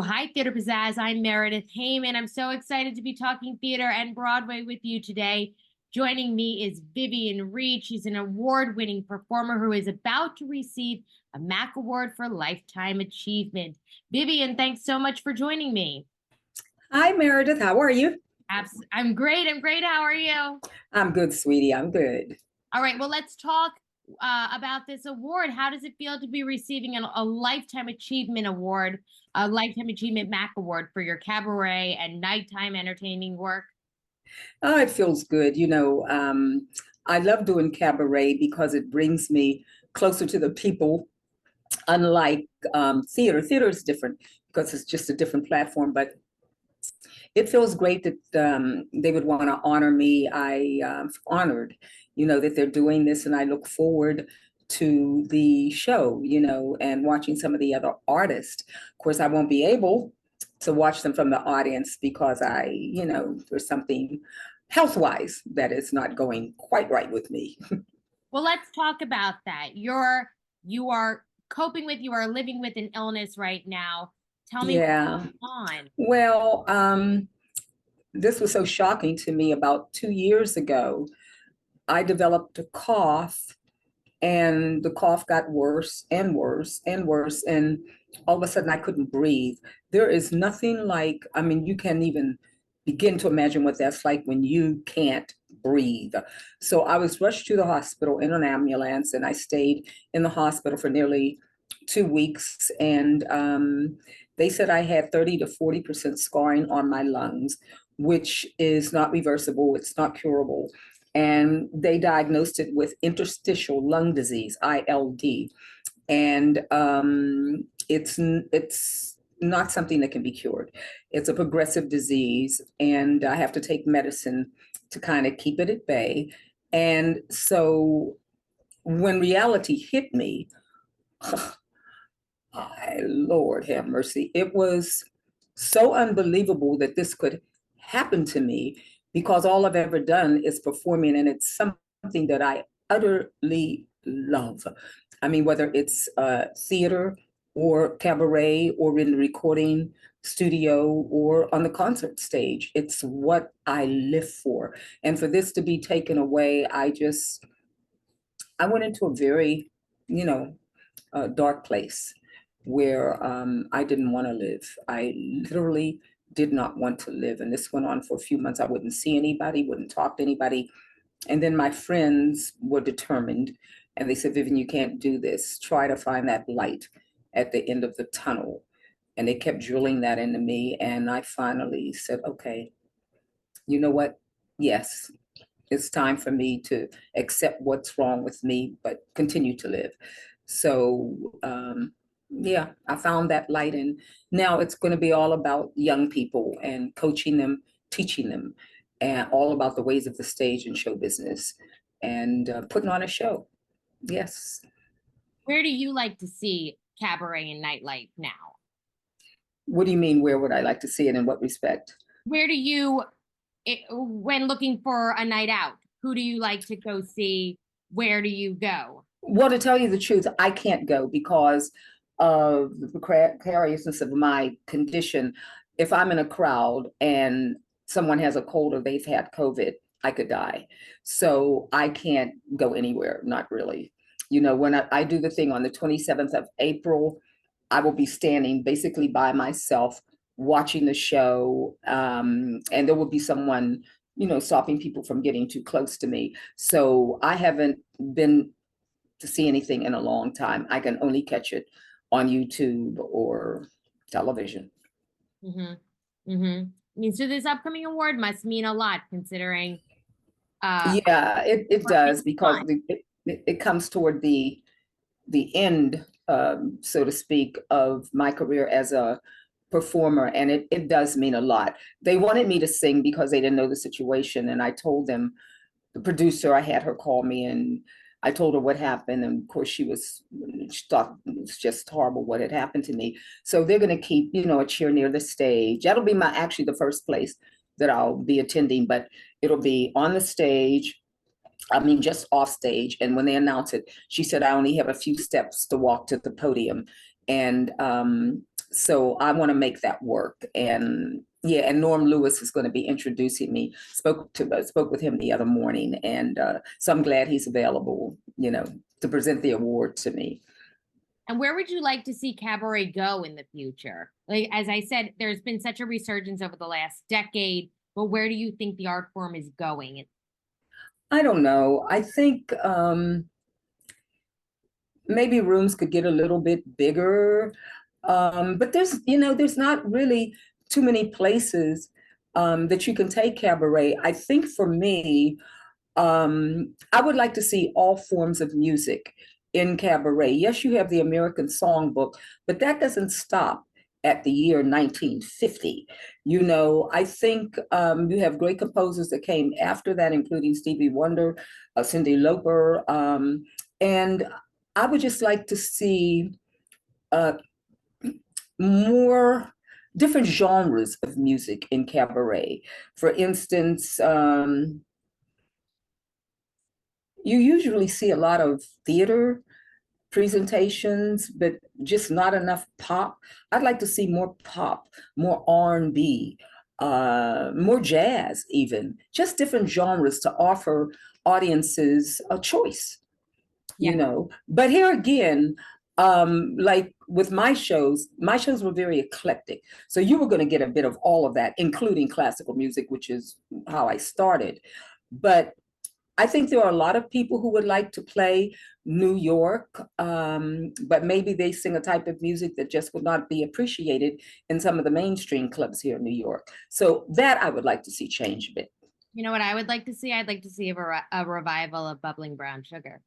Hi, Theater Pizzazz. I'm Meredith Heyman. I'm so excited to be talking theater and Broadway with you today. Joining me is Vivian Reed. She's an award-winning performer who is about to receive a MAC Award for Lifetime Achievement. Vivian, thanks so much for joining me. Hi, Meredith. How are you? I'm great. I'm great. How are you? I'm good, sweetie. I'm good. All right. Well, let's talk about this award. How does it feel to be receiving a Lifetime Achievement Award, a Lifetime Achievement MAC Award for your cabaret and nighttime entertaining work? Oh, it feels good. I love doing cabaret because it brings me closer to the people, unlike theater. Theater is different because it's just a different platform, but it feels great that they would want to honor me. I'm honored, that they're doing this, and I look forward to the show, and watching some of the other artists. Of course, I won't be able to watch them from the audience because there's something health-wise that is not going quite right with me. Well, let's talk about that. You are coping with, you are living with an illness right now. Tell me what's Yeah. going on. Well, this was so shocking to me. About 2 years ago, I developed a cough, and the cough got worse and worse and worse. And all of a sudden, I couldn't breathe. There is nothing like, I mean, you can't even begin to imagine what that's like when you can't breathe. So I was rushed to the hospital in an ambulance, and I stayed in the hospital for nearly 2 weeks. And they said I had 30 to 40% scarring on my lungs, which is not reversible, it's not curable. And they diagnosed it with interstitial lung disease, ILD. And it's not something that can be cured. It's a progressive disease, and I have to take medicine to kind of keep it at bay. And so when reality hit me, Lord have mercy, it was so unbelievable that this could happen to me, because all I've ever done is performing, and it's something that I utterly love. I mean, whether it's theater or cabaret or in the recording studio or on the concert stage, it's what I live for. And for this to be taken away, I went into a very, dark place where I didn't want to live. I literally did not want to live. And this went on for a few months. I wouldn't see anybody, wouldn't talk to anybody. And then my friends were determined, and they said, Vivian, you can't do this. Try to find that light at the end of the tunnel. And they kept drilling that into me. And I finally said, okay, you know what? Yes, it's time for me to accept what's wrong with me, but continue to live. So, yeah, I found that light. And now it's going to be all about young people and coaching them, teaching them, and all about the ways of the stage and show business, and putting on a show. Yes. Where do you like to see cabaret and nightlife now? What do you mean, where would I like to see it, in what respect? Where do you, when looking for a night out, who do you like to go see? Where do you go? Well, to tell you the truth, I can't go because of the precariousness of my condition. If I'm in a crowd and someone has a cold or they've had COVID, I could die. So I can't go anywhere, not really. When I do the thing on the 27th of April, I will be standing basically by myself watching the show, and there will be someone, stopping people from getting too close to me. So I haven't been to see anything in a long time. I can only catch it on YouTube or television. Mm-hmm. Mm-hmm. I mean, so this upcoming award must mean a lot considering Yeah, it does, because fun. it comes toward the end, so to speak, of my career as a performer, and it does mean a lot. They wanted me to sing because they didn't know the situation, and I told them, the producer, I had her call me, and I told her what happened. And of course, she thought it was just horrible what had happened to me. So they're going to keep, a chair near the stage. That'll be actually the first place that I'll be attending, but it'll be on the stage. I mean, just off stage. And when they announce it, she said, I only have a few steps to walk to the podium. And So I want to make that work. And yeah, and Norm Lewis is going to be introducing me. Spoke with him the other morning, and so I'm glad he's available, to present the award to me. And where would you like to see cabaret go in the future? Like, as I said, there's been such a resurgence over the last decade, but where do you think the art form is going? I don't know. I think maybe rooms could get a little bit bigger. But there's not really too many places that you can take cabaret. I think for me, I would like to see all forms of music in cabaret. Yes, you have the American Songbook, but that doesn't stop at the year 1950. I think you have great composers that came after that, including Stevie Wonder, Cyndi Lauper, and I would just like to see uh, more different genres of music in cabaret. For instance, you usually see a lot of theater presentations, but just not enough pop. I'd like to see more pop, more R&B, more jazz even, just different genres to offer audiences a choice. But here again, like with my shows were very eclectic. So you were going to get a bit of all of that, including classical music, which is how I started. But I think there are a lot of people who would like to play New York, but maybe they sing a type of music that just would not be appreciated in some of the mainstream clubs here in New York. So that I would like to see change a bit. You know what I would like to see? I'd like to see a revival of Bubbling Brown Sugar.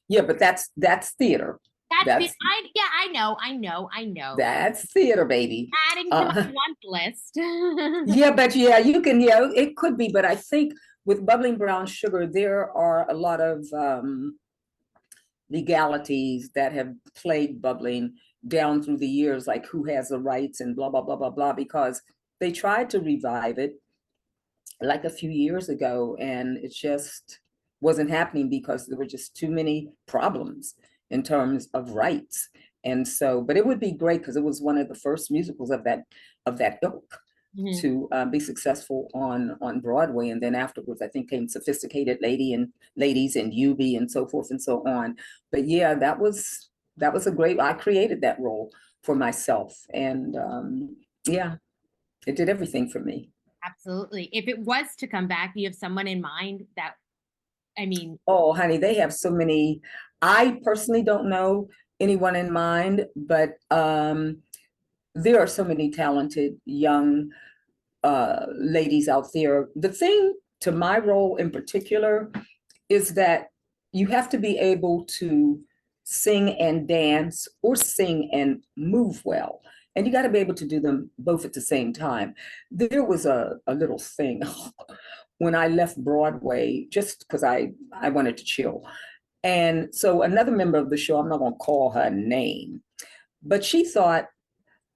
Yeah, but that's theater. That's I know. that's theater, baby. Adding to my want list. Yeah, but yeah, you can, yeah, it could be, but I think with Bubbling Brown Sugar, there are a lot of legalities that have plagued bubbling down through the years, like who has the rights and blah, blah, blah, blah, blah, because they tried to revive it like a few years ago, and it just wasn't happening because there were just too many problems in terms of rights. And so, but it would be great because it was one of the first musicals of that ilk to be successful on Broadway. And then afterwards, I think came Sophisticated Ladies and Eubie and so forth and so on. But yeah, that was a great. I created that role for myself, and yeah, it did everything for me. Absolutely. If it was to come back, do you have someone in mind that, I mean, Oh, honey, they have so many. I personally don't know anyone in mind, but there are so many talented young ladies out there. The thing to my role in particular is that you have to be able to sing and dance or sing and move well. And you got to be able to do them both at the same time. There was a little thing when I left Broadway, just because I wanted to chill. And so another member of the show, I'm not going to call her name, but she thought,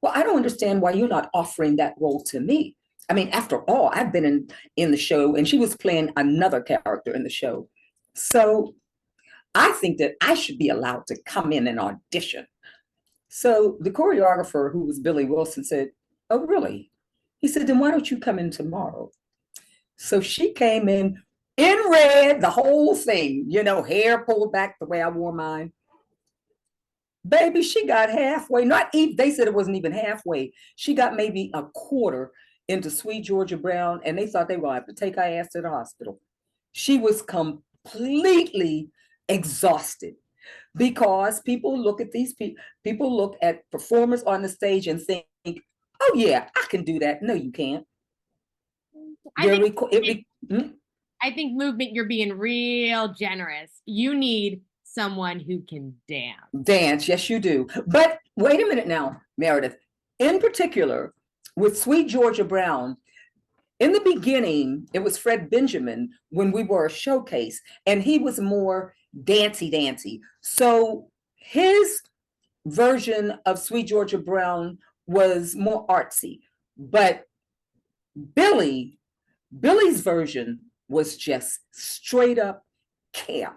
well, I don't understand why you're not offering that role to me. I mean, after all, I've been in the show, and she was playing another character in the show. So I think that I should be allowed to come in and audition. So the choreographer, who was Billy Wilson, said, oh, really? He said, then why don't you come in tomorrow? So she came in red, the whole thing, hair pulled back the way I wore mine. Baby, she got halfway, not even, they said it wasn't even halfway. She got maybe a quarter into Sweet Georgia Brown, and they thought they were going to have to take her ass to the hospital. She was completely exhausted because people look at these people look at performers on the stage and think, oh yeah, I can do that. No, you can't. I think movement, you're being real generous. You need someone who can dance. Dance, yes, you do. But wait a minute now, Meredith. In particular, with Sweet Georgia Brown, in the beginning, it was Fred Benjamin when we were a showcase, and he was more dancey. So his version of Sweet Georgia Brown was more artsy, but Billy's version was just straight up camp.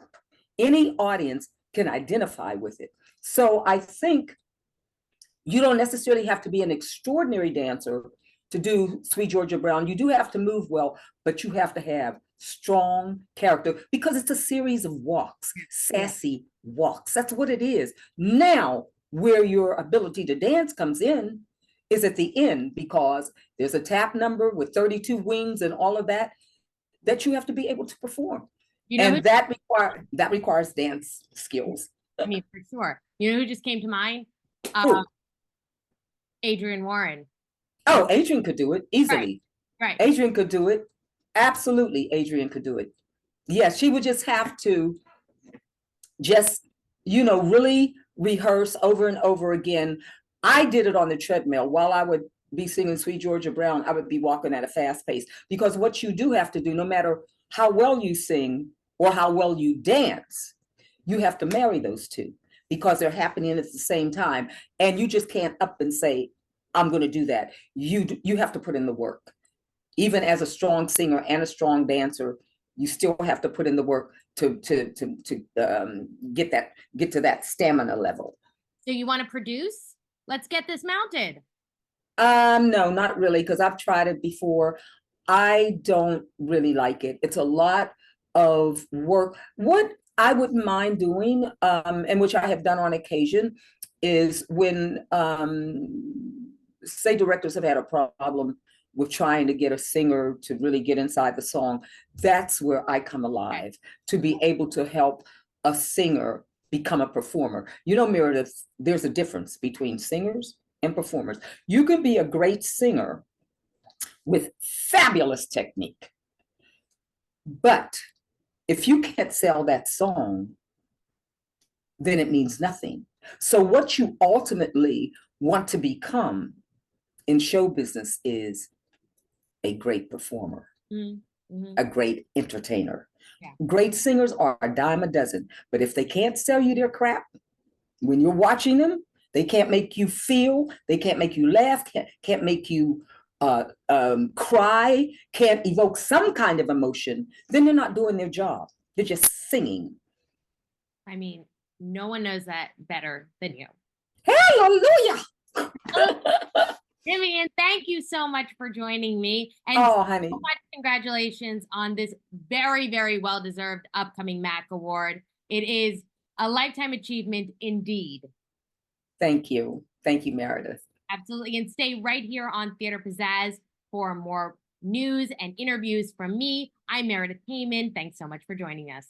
Any audience can identify with it. So I think You don't necessarily have to be an extraordinary dancer to do Sweet Georgia Brown. You do have to move well, but you have to have strong character because it's a series of walks, sassy walks. That's what it is. Now, where your ability to dance comes in is at the end because there's a tap number with 32 wings and all of that that you have to be able to perform. You know, And that requires dance skills. I mean, for sure. You know who just came to mind? Who? Adrian Warren. Oh, Adrian could do it easily. Right. Adrian could do it. Absolutely, Adrian could do it. Yes, she would just have to just, really rehearse over and over again. I did it on the treadmill. While I would be singing Sweet Georgia Brown, I would be walking at a fast pace because what you do have to do, no matter how well you sing or how well you dance, you have to marry those two because they're happening at the same time. And you just can't up and say, I'm going to do that. You have to put in the work. Even as a strong singer and a strong dancer, you still have to put in the work to get to that stamina level. So you want to produce? Let's get this mounted. No, not really, because I've tried it before. I don't really like it. It's a lot of work. What I wouldn't mind doing, and which I have done on occasion, is when say directors have had a problem with trying to get a singer to really get inside the song, that's where I come alive to be able to help a singer become a performer. Meredith, there's a difference between singers and performers. You can be a great singer with fabulous technique, but if you can't sell that song, then it means nothing. So what you ultimately want to become in show business is a great performer, a great entertainer. Yeah. Great singers are a dime a dozen, but if they can't sell you their crap, when you're watching them, they can't make you feel, they can't make you laugh, can't make you cry, can't evoke some kind of emotion, then they're not doing their job. They're just singing. I mean, no one knows that better than you. Hallelujah! Vivian, thank you so much for joining me. And honey, so much congratulations on this very, very well-deserved upcoming MAC award. It is a lifetime achievement indeed. Thank you. Thank you, Meredith. Absolutely. And stay right here on Theater Pizzazz for more news and interviews from me. I'm Meredith Heyman. Thanks so much for joining us.